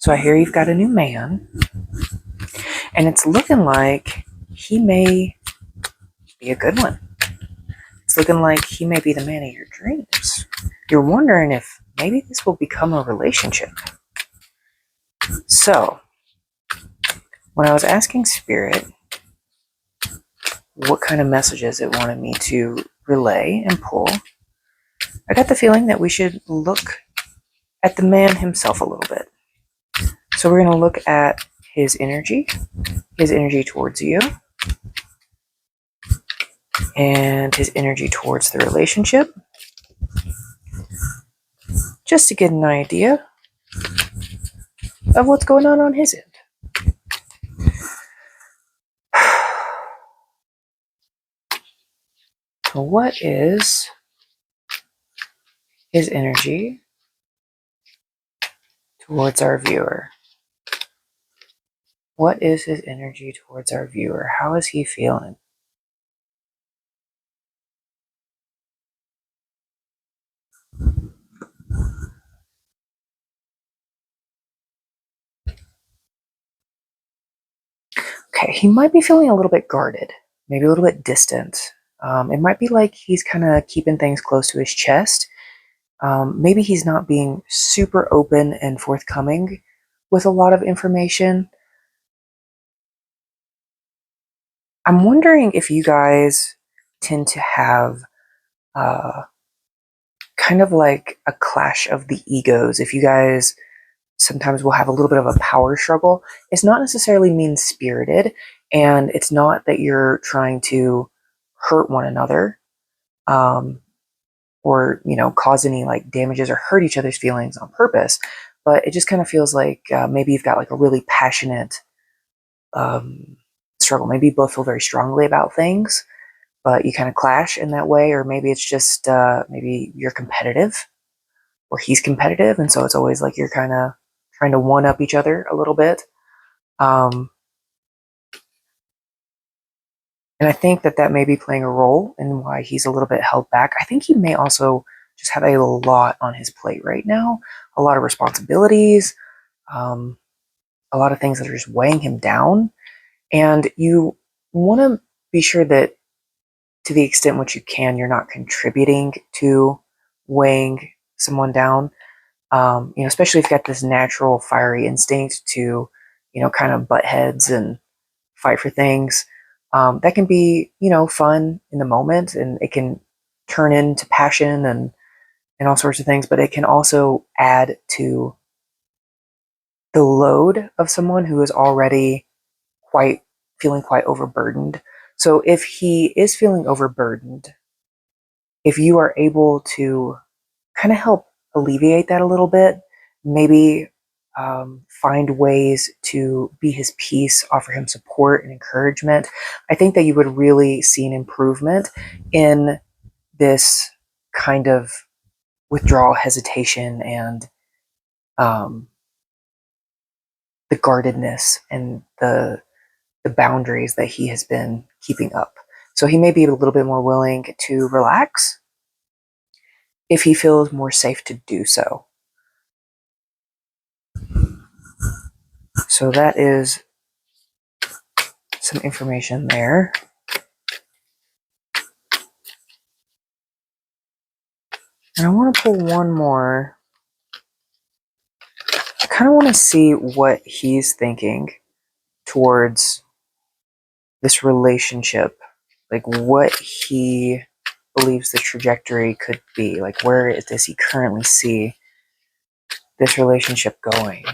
So I hear you've got a new man, and it's looking like he may be a good one. It's looking like he may be the man of your dreams. You're wondering if maybe this will become a relationship. So, when I was asking Spirit what kind of messages it wanted me to relay and pull, I got the feeling that we should look at the man himself a little bit. So we're going to look at his energy towards you, and his energy towards the relationship, just to get an idea of what's going on his end. So what is his energy towards our viewer? What is his energy towards our viewer? How is he feeling? Okay, he might be feeling a little bit guarded, maybe a little bit distant. It might be like he's kind of keeping things close to his chest. Maybe he's not being super open and forthcoming with a lot of information. I'm wondering if you guys tend to have kind of like a clash of the egos. If you guys sometimes will have a little bit of a power struggle, it's not necessarily mean-spirited, and it's not that you're trying to hurt one another, or cause any like damages or hurt each other's feelings on purpose. But it just kind of feels like maybe you've got like a really passionate struggle. Maybe you both feel very strongly about things, but you kind of clash in that way. Or maybe it's just maybe you're competitive, or he's competitive, and so it's always like you're kind of trying to one up each other a little bit. And I think that may be playing a role in why he's a little bit held back. I think he may also just have a lot on his plate right now, a lot of responsibilities, a lot of things that are just weighing him down. And you want to be sure that to the extent which you can, you're not contributing to weighing someone down. Especially if you've got this natural fiery instinct to, kind of butt heads and fight for things. That can be, fun in the moment, and it can turn into passion and all sorts of things, but it can also add to the load of someone who is already feeling quite overburdened. So if he is feeling overburdened, if you are able to kind of help alleviate that a little bit, maybe find ways to be his peace, offer him support and encouragement, I think that you would really see an improvement in this kind of withdrawal, hesitation, and the guardedness and the boundaries that he has been keeping up. So he may be a little bit more willing to relax if he feels more safe to do so. So that is some information there. And I want to pull one more. I kind of want to see what he's thinking towards this relationship. Like what he believes the trajectory could be. Like where does he currently see this relationship going?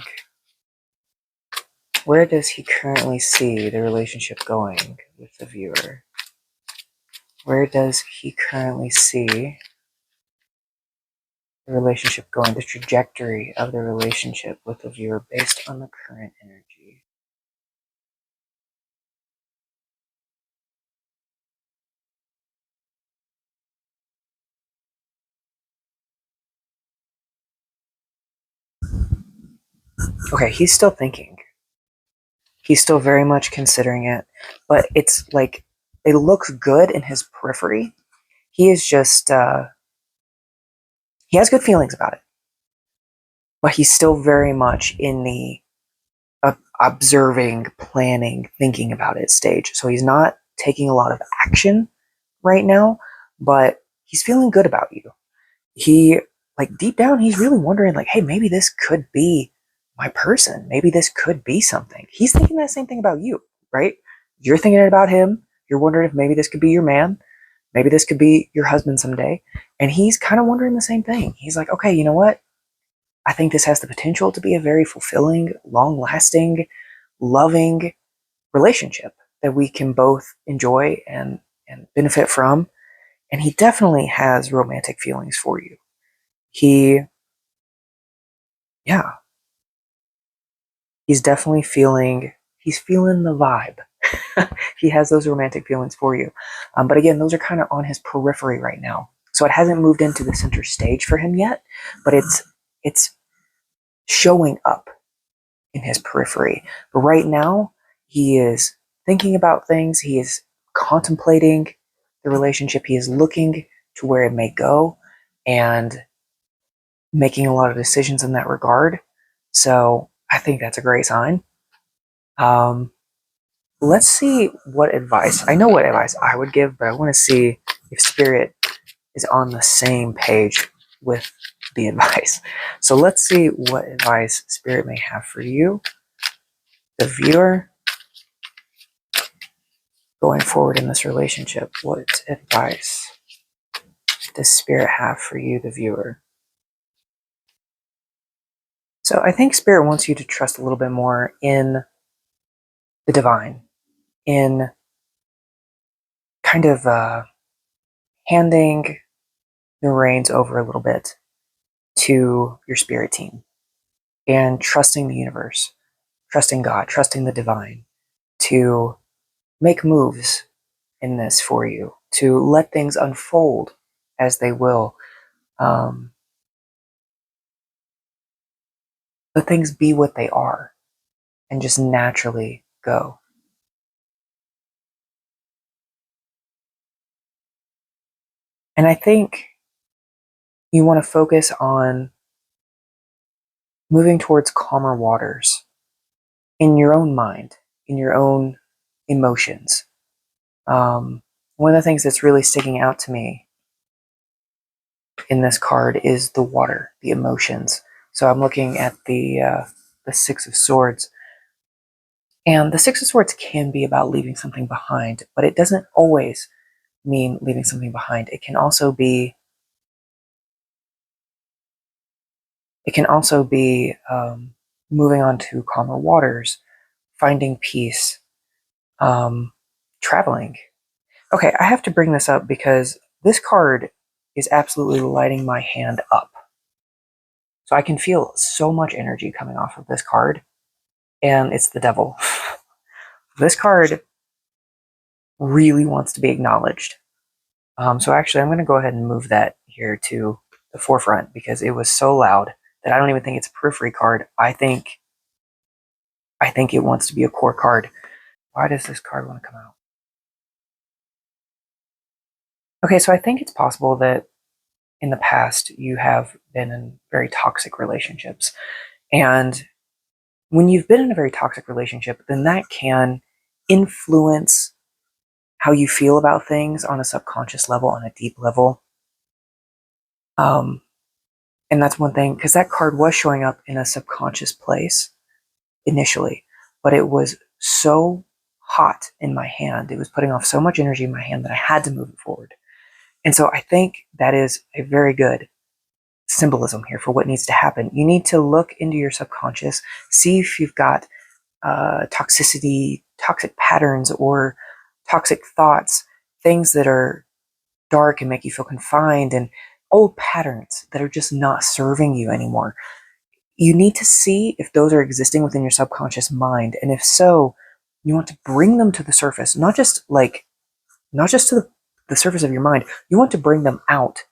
Where does he currently see the relationship going with the viewer? Where does he currently see the relationship going, the trajectory of the relationship with the viewer based on the current energy? Okay, he's still thinking. He's still very much considering it, but it's like it looks good in his periphery. He is just he has good feelings about it, but he's still very much in the observing, planning, thinking about it stage. So he's not taking a lot of action right now, but he's feeling good about you. He, like, deep down, he's really wondering, like, hey, maybe this could be my person. Maybe this could be something. He's thinking that same thing about you, right? You're thinking it about him. You're wondering if maybe this could be your man. Maybe this could be your husband someday. And he's kind of wondering the same thing. He's like, okay, you know what? I think this has the potential to be a very fulfilling, long lasting, loving relationship that we can both enjoy and benefit from. And he definitely has romantic feelings for you. He, yeah, he's definitely he's feeling the vibe. He has those romantic feelings for you. But again, those are kind of on his periphery right now. So it hasn't moved into the center stage for him yet, but it's showing up in his periphery. But right now, he is thinking about things. He is contemplating the relationship. He is looking to where it may go and making a lot of decisions in that regard. So I think that's a great sign. Um, let's see what advice. I know what advice I would give, but I want to see if Spirit is on the same page with the advice. So let's see what advice Spirit may have for you, the viewer, going forward in this relationship. What advice does Spirit have for you, the viewer? So I think Spirit wants you to trust a little bit more in the divine, in kind of handing the reins over a little bit to your spirit team and trusting the universe, trusting God, trusting the divine to make moves in this for you, to let things unfold as they will. Let things be what they are and just naturally go. And I think you want to focus on moving towards calmer waters in your own mind, in your own emotions. One of the things that's really sticking out to me in this card is the water, the emotions. So I'm looking at the Six of Swords, and the Six of Swords can be about leaving something behind, but it doesn't always mean leaving something behind. It can also be moving on to calmer waters, finding peace, um, traveling. Okay, I have to bring this up because this card is absolutely lighting my hand up. So I can feel so much energy coming off of this card, and it's the devil. This card really wants to be acknowledged. So actually, I'm going to go ahead and move that here to the forefront because it was so loud that I don't even think it's a periphery card. I think it wants to be a core card. Why does this card want to come out? Okay, so I think it's possible that in the past you have been in very toxic relationships. And when you've been in a very toxic relationship, then that can influence how you feel about things on a subconscious level, on a deep level. And that's one thing, because that card was showing up in a subconscious place initially, but it was so hot in my hand. It was putting off so much energy in my hand that I had to move it forward. And so I think that is a very good symbolism here for what needs to happen. You need to look into your subconscious, see if you've got toxicity, toxic patterns, or toxic thoughts, things that are dark and make you feel confined, and old patterns that are just not serving you anymore. You need to see if those are existing within your subconscious mind, and if so, you want to bring them to the surface, not just to the surface of your mind. You want to bring them out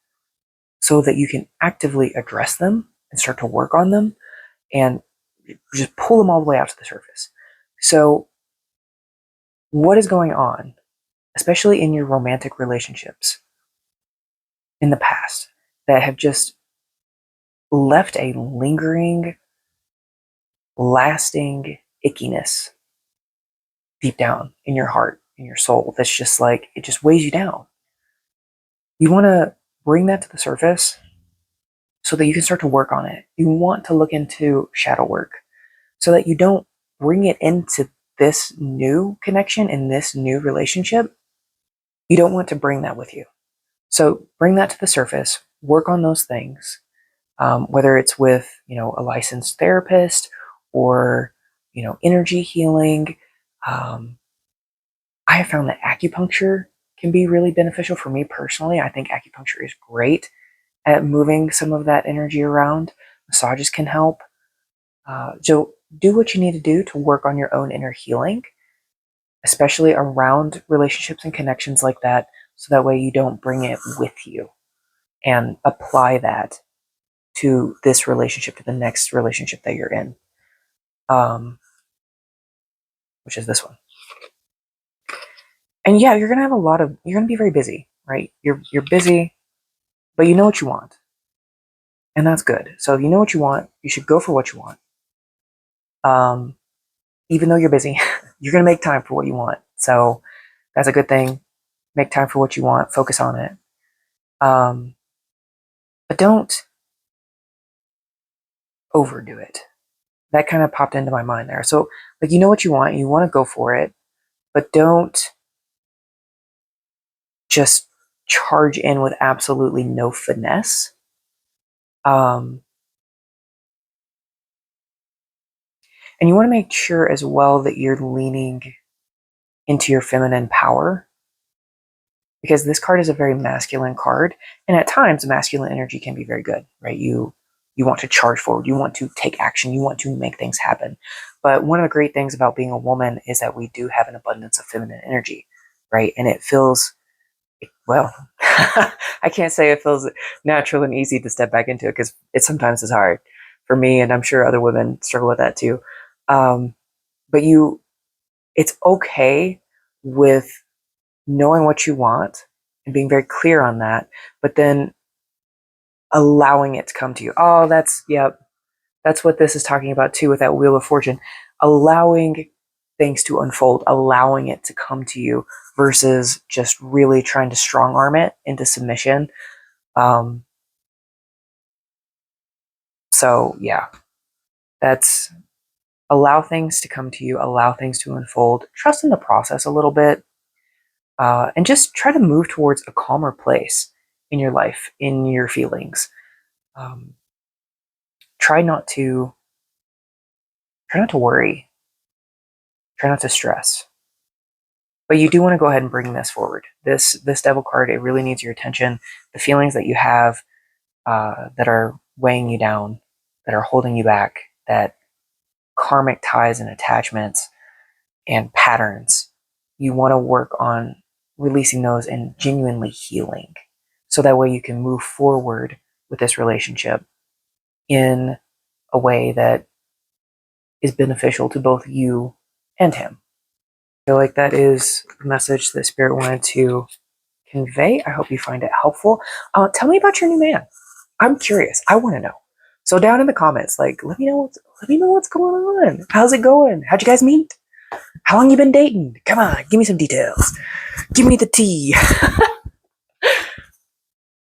so that you can actively address them and start to work on them and just pull them all the way out to the surface. So what is going on, especially in your romantic relationships in the past, that have just left a lingering, lasting ickiness deep down in your heart, in your soul, that's just like, it just weighs you down. You want to bring that to the surface so that you can start to work on it. You want to look into shadow work so that you don't bring it into this new connection in this new relationship. You don't want to bring that with you. So bring that to the surface, work on those things, whether it's with, a licensed therapist or, energy healing. I have found that acupuncture can be really beneficial for me personally. I think acupuncture is great at moving some of that energy around. Massages can help. So do what you need to do to work on your own inner healing, especially around relationships and connections like that, so that way you don't bring it with you and apply that to this relationship, to the next relationship that you're in, which is this one. And yeah, you're gonna be very busy, right? You're busy, but you know what you want, and that's good. So if you know what you want, you should go for what you want. Even though you're busy, you're gonna make time for what you want. So that's a good thing. Make time for what you want. Focus on it. But don't overdo it. That kind of popped into my mind there. So, like, you know what you want to go for it, but don't just charge in with absolutely no finesse. And you want to make sure as well that you're leaning into your feminine power, because this card is a very masculine card, and at times masculine energy can be very good, right? You want to charge forward, you want to take action, you want to make things happen. But one of the great things about being a woman is that we do have an abundance of feminine energy, right? And it feels, well, I can't say it feels natural and easy to step back into it, because it sometimes is hard for me, and I'm sure other women struggle with that too. But it's okay with knowing what you want and being very clear on that, but then allowing it to come to you. Oh, that's what this is talking about too, with that Wheel of Fortune. Allowing things to unfold, allowing it to come to you versus just really trying to strong arm it into submission. So yeah, that's, allow things to come to you, allow things to unfold, trust in the process a little bit, and just try to move towards a calmer place in your life, in your feelings. Try not to worry, try not to stress. But you do want to go ahead and bring this forward. This Devil card, it really needs your attention. The feelings that you have that are weighing you down, that are holding you back, that karmic ties and attachments and patterns, you want to work on releasing those and genuinely healing. So that way you can move forward with this relationship in a way that is beneficial to both you and him. I feel like that is the message that Spirit wanted to convey. I hope you find it helpful. Tell me about your new man. I'm curious. I want to know. So down in the comments, like, let me know what's going on. How's it going? How'd you guys meet? How long you been dating? Come on, give me some details. Give me the tea.